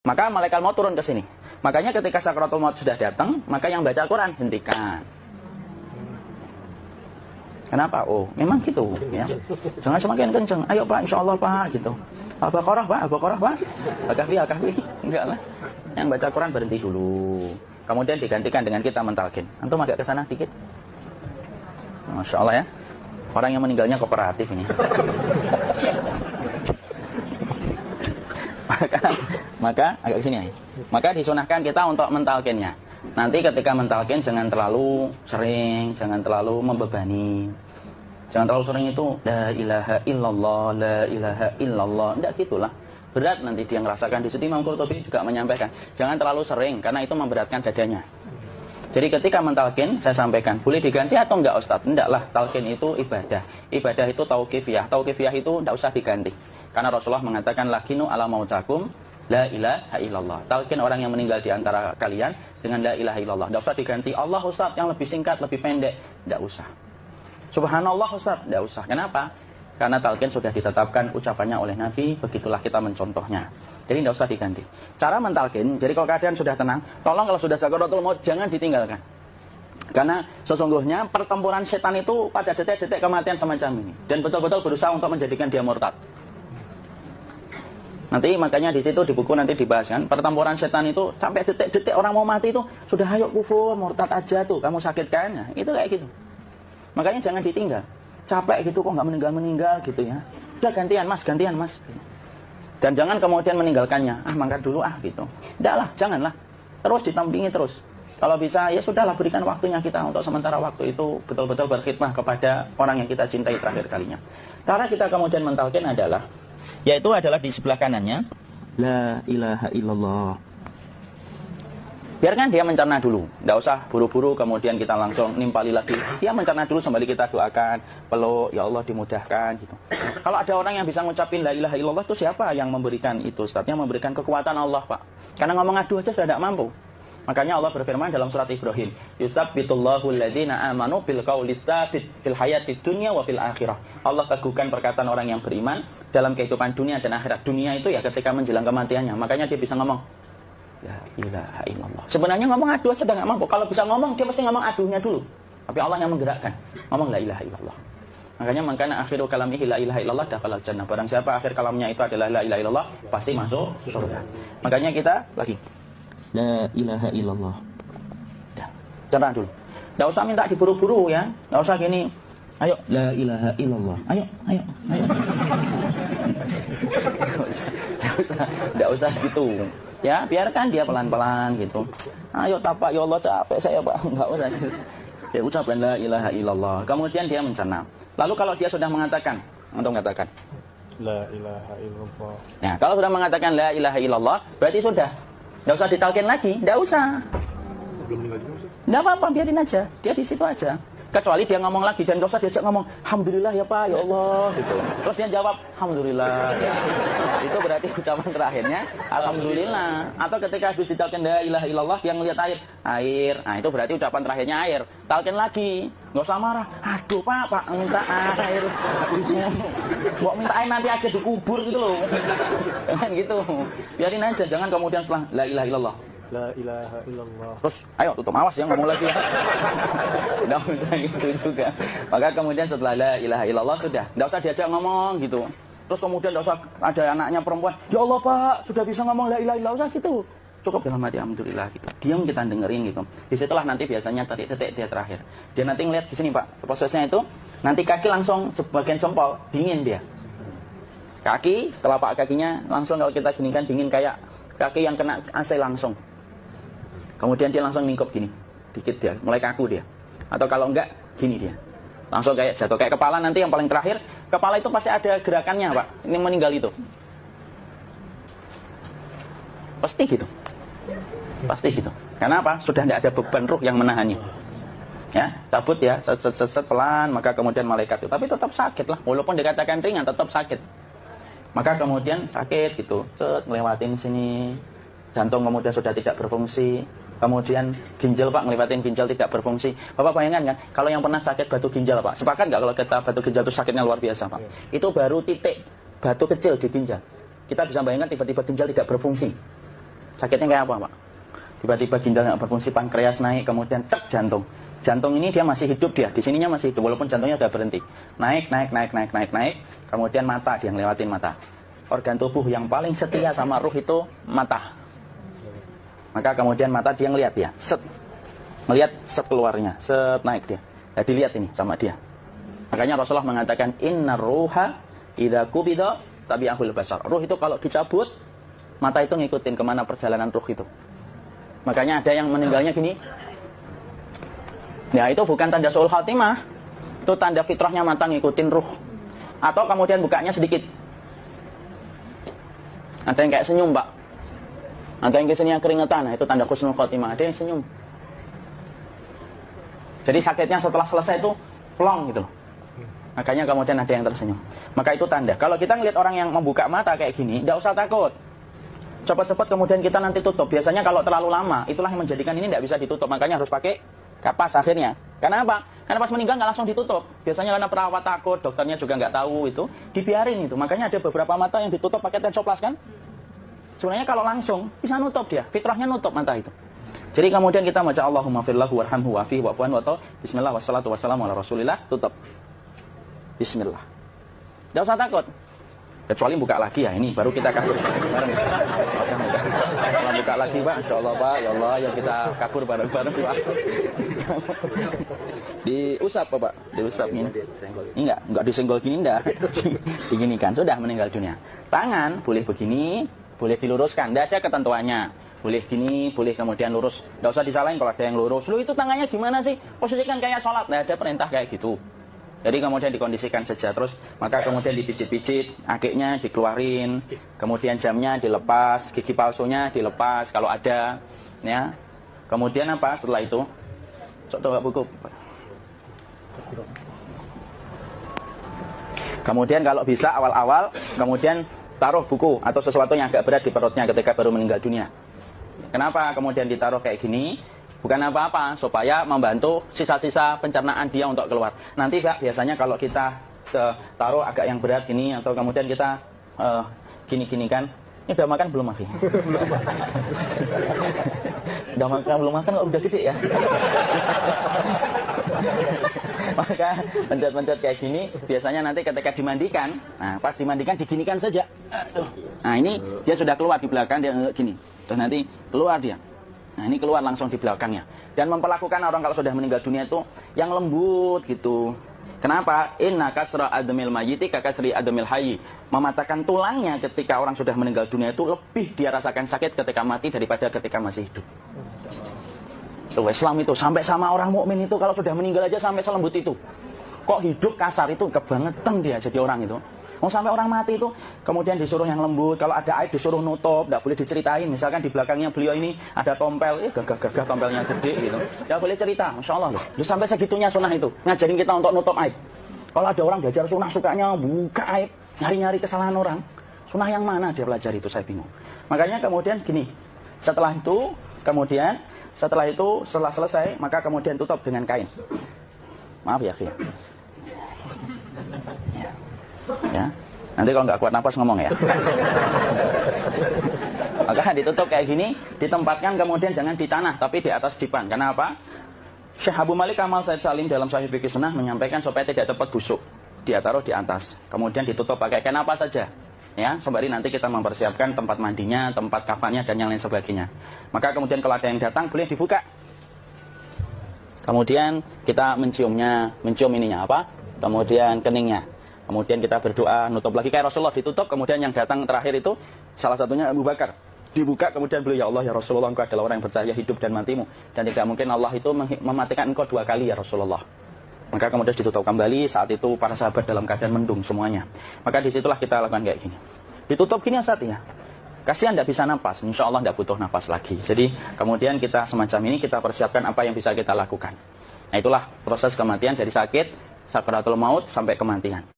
Maka malaikat maut turun ke sini. Makanya ketika sakaratul maut sudah datang, maka yang baca Quran hentikan. Kenapa? Oh, memang gitu ya. Jangan semakin kenceng. Ayo Pak, insyaallah Pak gitu. Al-Baqarah Pak, Al-Baqarah Pak. Al-Kahfi, Al-Kahfi. Enggak lah. Yang baca Quran berhenti dulu. Kemudian digantikan dengan kita mentalkin. Antum agak ke sana dikit. Masya Allah ya. Orang yang meninggalnya kooperatif ini. maka agak ke sini ya. Maka disunahkan kita untuk mentalkinnya. Nanti ketika mentalkin jangan terlalu sering, jangan terlalu membebani. Jangan terlalu sering itu la ilaha illallah, la ilaha illallah. Enggak gitulah. Berat nanti dia ngerasakan. Di situ Imam Qurtubi juga menyampaikan, jangan terlalu sering karena itu memberatkan dadanya. Jadi ketika mentalkin saya sampaikan, boleh diganti atau enggak Ustaz? Enggak lah, talkin itu ibadah. Ibadah itu tauqifiyah. Tauqifiyah itu enggak usah diganti. Karena Rasulullah mengatakan lakinu ala mautakum la ilaha illallah. Talkin orang yang meninggal di antara kalian dengan la ilaha illallah. Tidak usah diganti Allah Ustaz yang lebih singkat, lebih pendek. Tidak usah. Subhanallah Ustaz, tidak usah. Kenapa? Karena talqin sudah ditetapkan ucapannya oleh Nabi, begitulah kita mencontohnya. Jadi tidak usah diganti. Cara mentalqin, jadi kalau keadaan sudah tenang, tolong kalau sudah sakaratul maut jangan ditinggalkan. Karena sesungguhnya pertempuran setan itu pada detik-detik kematian semacam ini. Dan betul-betul berusaha untuk menjadikan dia murtad. Nanti makanya di situ di buku nanti dibahas kan, pertempuran setan itu sampai detik-detik orang mau mati itu sudah ayo kufur, murtad aja tuh, kamu sakit kan? Nah, itu kayak gitu. Makanya jangan ditinggal. Capek gitu kok nggak meninggal gitu ya. Udah gantian mas. Dan jangan kemudian meninggalkannya. Mangkat dulu gitu. Tidaklah, janganlah. Terus ditampingi terus. Kalau bisa ya sudahlah berikan waktunya kita untuk sementara waktu itu betul-betul berkhidmah kepada orang yang kita cintai terakhir kalinya. Cara kita kemudian mentalkin adalah yaitu adalah di sebelah kanannya la ilaha illallah. Biarkan dia mencerna dulu, tidak usah buru-buru kemudian kita langsung nimpali lagi. Dia mencerna dulu sambil kita doakan, peluk, ya Allah dimudahkan gitu. Kalau ada orang yang bisa ngucapin la ilaha illallah itu siapa yang memberikan itu? Ustaznya memberikan kekuatan Allah, Pak. Karena ngomong aduh aja sudah tidak mampu. Makanya Allah berfirman dalam surat Ibrahim, yusabbitullahu alladhina amanu bil qawli tsabit fil hayatid dunya wa fil akhirah. Allah teguhkan perkataan orang yang beriman dalam kehidupan dunia dan akhirat. Dunia itu ya ketika menjelang kematiannya. Makanya dia bisa ngomong la ilaha illallah. Sebenarnya ngomong aduh aja nggak mampu. Kalau bisa ngomong dia mesti ngomong aduhnya dulu. Tapi Allah yang menggerakkan. Ngomong la ilaha illallah. Makanya mangkana akhiru kalamihi la ilaha illallah dakhalal jannah. Barang siapa akhir kalamnya itu adalah la ilaha illallah, pasti masuk surga. Makanya kita lagi la ilaha illallah. Dah, cerna dulu. Enggak usah minta diburu-buru ya. Enggak usah gini. Ayo la ilaha illallah. Ayo. Enggak usah gitu. Ya, biarkan dia pelan-pelan gitu. Ayo tapak ya Allah capek saya Pak. Enggak usah. Ya ucapkan la ilaha illallah. Kemudian dia mencerna. Lalu kalau dia sudah mengatakan, untuk mengatakan la ilaha illallah. Nah, kalau sudah mengatakan la ilaha illallah, berarti sudah. Enggak usah ditalkin lagi, enggak usah. Enggak apa-apa, biarin aja. Dia di situ aja. Kecuali dia ngomong lagi dan enggak usah diajak ngomong, alhamdulillah ya Pak, ya Allah gitu. Terus dia jawab, alhamdulillah. Ya. Itu berarti ucapan terakhirnya alhamdulillah. Atau ketika habis ditalkin la ilaha illallah dia ngelihat air. Nah, itu berarti ucapan terakhirnya air. Talkin lagi. Enggak usah marah. Aduh Pak minta air. Kok minta air nanti aja dikubur gitu loh. Jangan gitu. Biarin aja, jangan kemudian setelah la ilaha illallah. La ilaha illallah. Terus, ayo tutup awas ya ngomong lagi ya. Udah gitu juga. Maka kemudian setelah la ilaha illallah sudah, enggak usah diajak ngomong gitu. Terus kemudian enggak usah ada anaknya perempuan, ya Allah Pak, sudah bisa ngomong la ilaha illallah gitu. Cukup dalam hati alhamdulillah gitu. Diam kita dengerin gitu. Disitulah nanti biasanya detik dia terakhir. Dia nanti ngeliat di sini Pak, prosesnya itu nanti kaki langsung sebagian jempol dingin dia. Kaki, telapak kakinya langsung kalau kita ginikan dingin kayak kaki yang kena AC langsung. Kemudian dia langsung ningkup gini, dikit dia, mulai kaku dia. Atau kalau enggak, gini dia. Langsung kayak jatuh, kayak kepala nanti yang paling terakhir. Kepala itu pasti ada gerakannya Pak, ini meninggal itu. Pasti gitu. Pasti gitu. Karena apa? Sudah tidak ada beban ruh yang menahannya. Ya, cabut ya, set pelan, maka kemudian malaikat itu. Tapi tetap sakit lah, walaupun dikatakan ringan, tetap sakit. Maka kemudian sakit gitu, ngelewatin sini. Jantung kemudian sudah tidak berfungsi. Kemudian ginjal Pak, ngelewatin ginjal tidak berfungsi. Bapak bayangkan kan, kalau yang pernah sakit batu ginjal Pak, sepakat nggak kalau kita batu ginjal itu sakitnya luar biasa Pak? Itu baru titik batu kecil di ginjal. Kita bisa bayangkan tiba-tiba ginjal tidak berfungsi. Sakitnya kayak apa, Pak? Tiba-tiba ginjal nggak berfungsi, pankreas naik, kemudian tek jantung. Jantung ini dia masih hidup dia, di sininya masih hidup walaupun jantungnya sudah berhenti. Naik, kemudian mata dia ngelewatin mata. Organ tubuh yang paling setia sama ruh itu mata. Maka kemudian mata dia ngelihat dia, ngelihat set keluarnya, set naik dia. Ya dilihat ini sama dia. Makanya Rasulullah mengatakan innar ruha idza qubida tabi'ahul basar. Ruh itu kalau dicabut, mata itu ngikutin kemana perjalanan ruh itu. Makanya ada yang meninggalnya gini. Ya itu bukan tanda su'ul khatimah. Itu tanda fitrahnya mata ngikutin ruh. Atau kemudian bukanya sedikit. Ada yang kayak senyum, Pak. Ada yang kesini keringetan. Nah, itu tanda husnul khatimah. Ada yang senyum. Jadi sakitnya setelah selesai itu plong gitu. Makanya kemudian ada yang tersenyum. Maka itu tanda. Kalau kita ngelihat orang yang membuka mata kayak gini, tidak usah takut. Cepat-cepat kemudian kita nanti tutup. Biasanya kalau terlalu lama, itulah yang menjadikan ini tidak bisa ditutup. Makanya harus pakai kapas akhirnya. Karena apa? Karena pas meninggal nggak langsung ditutup. Biasanya karena perawat takut, dokternya juga nggak tahu itu, dibiarin itu. Makanya ada beberapa mata yang ditutup pakai tensoplas kan? Sebenarnya kalau langsung bisa nutup dia, fitrahnya nutup mata itu. Jadi kemudian kita baca Allahumma firlahu warhamhu wa'afihi wa'fu'an wa bismillah wassalatu wassalamu ala rasulillah, tutup. Bismillah. Nggak usah takut. Kecuali buka lagi ya, ini baru kita kabur bareng. Kalau buka lagi Pak, insyaallah Pak, ya Allah ya kita kabur bareng-bareng Pak. Diusap Pak, diusap ini. Enggak disenggol gini enggak. Diginikan, sudah meninggal dunia. Tangan boleh begini, boleh diluruskan, enggak ada ketentuannya. Boleh gini, boleh kemudian lurus. Enggak usah disalahin kalau ada yang lurus. Lu itu tangannya gimana sih? Posisikan kayak sholat, enggak ada perintah kayak gitu. Jadi kemudian dikondisikan saja terus, maka kemudian dipijit-pijit, akiknya dikeluarin, kemudian jamnya dilepas, gigi palsunya dilepas kalau ada, ya. Kemudian apa setelah itu? Coba buku. Kemudian kalau bisa awal-awal, kemudian taruh buku atau sesuatu yang agak berat di perutnya ketika baru meninggal dunia. Kenapa kemudian ditaruh kayak gini? Bukan apa-apa, supaya membantu sisa-sisa pencernaan dia untuk keluar. Nanti Pak, biasanya kalau kita taruh agak yang berat gini, atau kemudian kita gini-gini kan. Ini udah makan belum, Mafi? Udah makan belum makan, kok udah gede ya? Maka pencet-pencet kayak gini, biasanya nanti ketika dimandikan, nah pas dimandikan diginikan saja. Nah ini dia sudah keluar di belakang, dia gini. Terus nanti keluar dia. Nah ini keluar langsung di belakangnya. Dan memperlakukan orang kalau sudah meninggal dunia itu yang lembut gitu. Kenapa? Inna kasra adamil mayyiti kakasri adamil hayyi. Mematahkan tulangnya ketika orang sudah meninggal dunia itu lebih dia rasakan sakit ketika mati daripada ketika masih hidup. Tuh Islam itu sampai sama orang mukmin itu kalau sudah meninggal aja sampai selembut itu. Kok hidup kasar itu kebangetan dia jadi orang itu. Mau sampai orang mati itu, kemudian disuruh yang lembut. Kalau ada aib disuruh nutup, tidak boleh diceritain. Misalkan di belakangnya beliau ini ada tompel, gagah-gagah tompelnya gede gitu. Tidak boleh cerita, Masya Allah loh. Sampai segitunya sunnah itu, ngajarin kita untuk nutup aib. Kalau ada orang belajar sunnah sukanya buka aib, nyari-nyari kesalahan orang. Sunnah yang mana dia pelajari itu saya bingung. Makanya kemudian gini, setelah selesai, maka kemudian tutup dengan kain. Maaf ya, Kia. Ya, nanti kalau nggak kuat nafas ngomong ya. Maka ditutup kayak gini, ditempatkan kemudian jangan di tanah tapi di atas dipan. Kenapa? Syekh Abu Malik Kamal Said Salim dalam Sahih Fiqh Sunnah menyampaikan supaya tidak cepat busuk. Dia taruh di atas, kemudian ditutup pakai kain apa saja. Ya, sembari nanti kita mempersiapkan tempat mandinya, tempat kafannya dan yang lain sebagainya. Maka kemudian kalau ada yang datang boleh dibuka. Kemudian kita mencium ininya apa? Kemudian keningnya. Kemudian kita berdoa, nutup lagi kayak Rasulullah ditutup, kemudian yang datang terakhir itu salah satunya Abu Bakar. Dibuka kemudian beliau, ya Allah ya Rasulullah, engkau adalah orang yang percaya hidup dan matimu. Dan tidak mungkin Allah itu mematikan engkau 2 kali ya Rasulullah. Maka kemudian ditutup kembali, saat itu para sahabat dalam keadaan mendung semuanya. Maka disitulah kita lakukan kayak gini. Ditutup gini saat ya. Kasihan tidak bisa napas, insya Allah tidak butuh napas lagi. Jadi kemudian kita semacam ini, kita persiapkan apa yang bisa kita lakukan. Nah itulah proses kematian dari sakit, sakaratul maut sampai kematian.